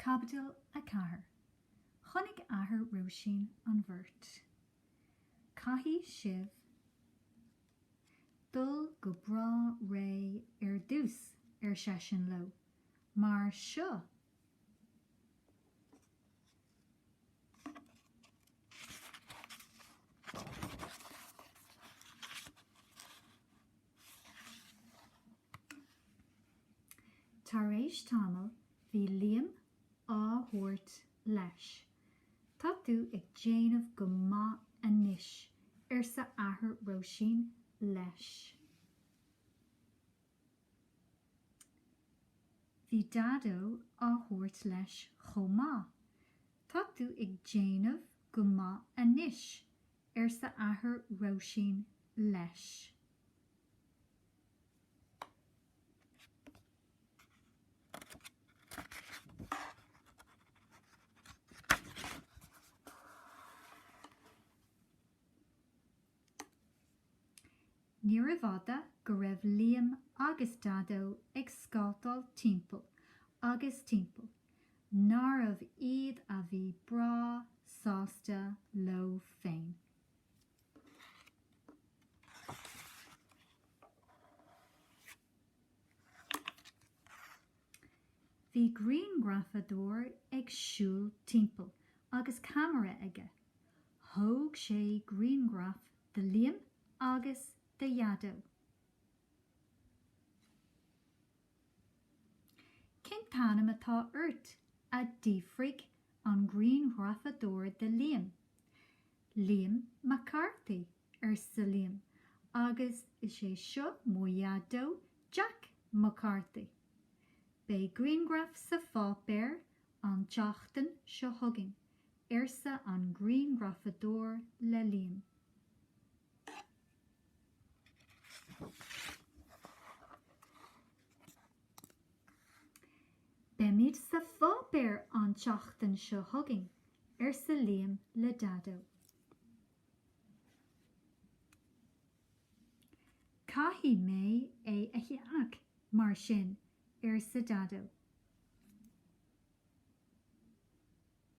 Caibidil a cahar. Chonig ahar roisin an bhirt. Caithí sibh dul go bra ré dús sesin lo. Mar seo Tar éis tamil bhí léamh áthúirt leis. Tá tú ag déanamh go maith anois sa athair roisin leis. Bhí dadó áthúirt leis chomh maith. Tá tú ag déanamh go maith anois sa athair roisin leis. Ní raibh go raibh léamh agus dadó ag scátáil timpeall agus timpeall, ná raibh iad a bhí bra sásta lo féin. Bhí grianghraifeadóir ag siúl timpeall agus camara aige. Thóg sé grianghraif de léamh agus de yadó. Cin tanam atá ort a dífrig an grianghraifeadóir de léamh. Léamh McCarthy sa léamh agus is sé seo Múinteoir Jack McCarthy. Bei grianghraif sa fápéir an teachtain seo thugging sa an grianghraifeadóir le léamh. Beimid sa fápéir an teachtain seo thugging sa léamh le dadó. Caithí mé é a theach mar sin sa dadó.